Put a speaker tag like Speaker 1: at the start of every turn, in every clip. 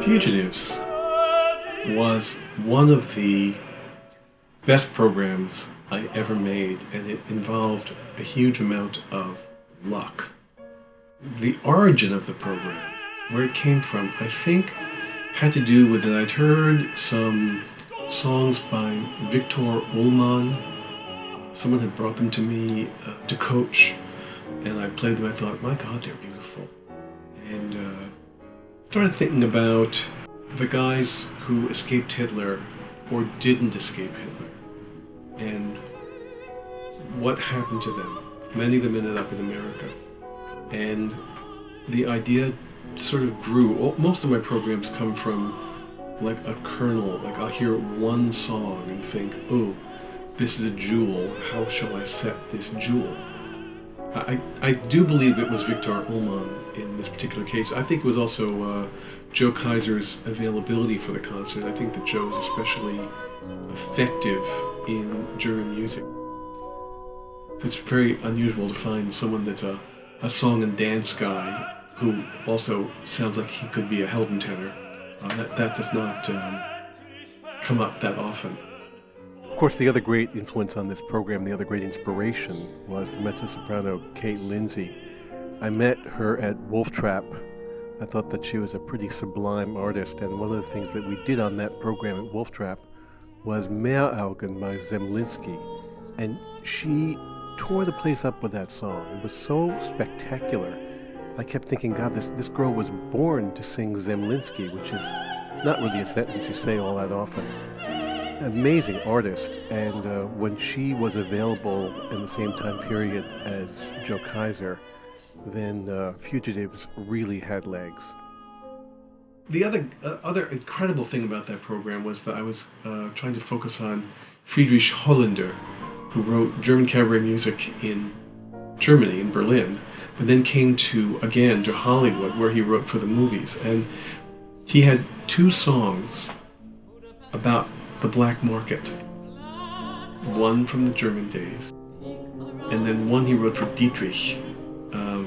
Speaker 1: Fugitives was one of the best programs I ever made, and it involved a huge amount of luck. The origin of the program, where it came from, I think had to do with that I'd heard some songs by Victor Ullmann. Someone had brought them to me to coach, and I played them. I thought, my God, they're beautiful. And started thinking about the guys who escaped Hitler or didn't escape Hitler, and what happened to them. Many of them ended up in America. And the idea sort of grew. Most of my programs come from like a kernel, like I'll hear one song and think, oh, this is a jewel, how shall I set this jewel? I do believe it was Victor Ullmann in this particular case. I think it was also Joe Kaiser's availability for the concert. I think that Joe was especially effective in German music. It's very unusual to find someone that's a song and dance guy who also sounds like he could be a Heldentenor. That does not come up that often.
Speaker 2: Of course, the other great influence on this program, the other great inspiration, was the mezzo-soprano Kate Lindsay. I met her at Wolf Trap. I thought that she was a pretty sublime artist, and one of the things that we did on that program at Wolf Trap was Meeraugen by Zemlinsky, and she tore the place up with that song. It was so spectacular. I kept thinking, God, this girl was born to sing Zemlinsky, which is not really a sentence you say all that often. Amazing artist, and when she was available in the same time period as Joe Kaiser, then Fugitives really had legs.
Speaker 1: The other incredible thing about that program was that I was trying to focus on Friedrich Hollander, who wrote German cabaret music in Germany, in Berlin, but then came to Hollywood, where he wrote for the movies. And he had two songs about the black market. One from the German days, and then one he wrote for Dietrich,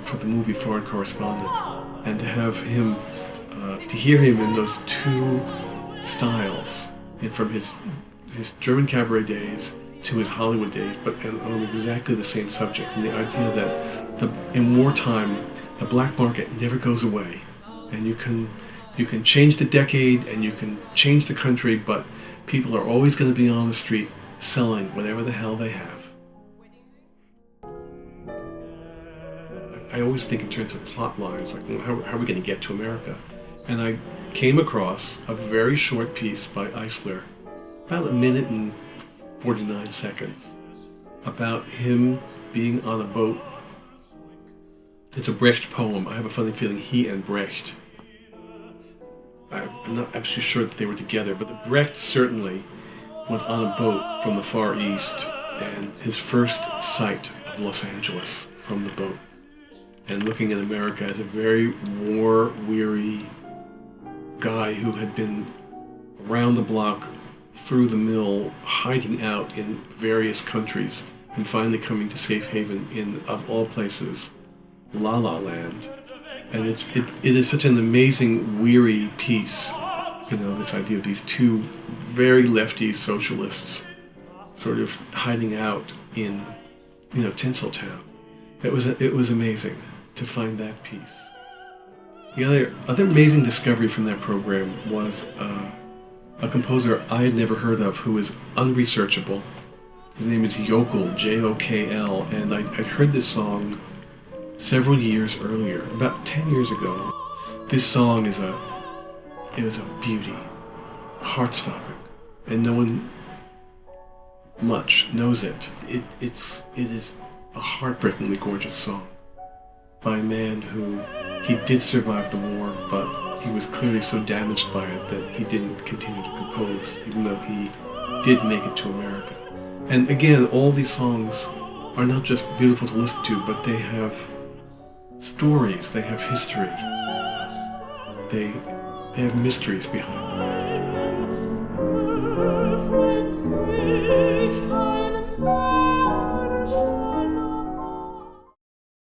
Speaker 1: for the movie Foreign Correspondent. And to have him, to hear him in those two styles, and from his German cabaret days to his Hollywood days, but on exactly the same subject, and the idea that in wartime, the black market never goes away, and you can change the decade and you can change the country, but people are always going to be on the street selling whatever the hell they have. I always think in terms of plot lines, like, well, how are we going to get to America? And I came across a very short piece by Eisler, about a minute and 49 seconds, about him being on a boat. It's a Brecht poem. I have a funny feeling he and Brecht, I'm not absolutely sure that they were together, but the Brecht certainly was on a boat from the Far East, and his first sight of Los Angeles from the boat, and looking at America as a very war-weary guy who had been around the block, through the mill, hiding out in various countries, and finally coming to safe haven in, of all places, La La Land. And it is such an amazing, weary piece, this idea of these two very lefty socialists sort of hiding out in, Tinseltown. It was amazing to find that piece. The other amazing discovery from that program was a composer I had never heard of, who is unresearchable. His name is Jokl, Jokl, and I'd heard this song several years earlier, about 10 years ago. This song is a beauty, heart-stopping, and no one much knows it. It is a heartbreakingly gorgeous song by a man who, he did survive the war, but he was clearly so damaged by it that he didn't continue to compose, even though he did make it to America. And again, all these songs are not just beautiful to listen to, but they have stories, they have history, they have mysteries behind them.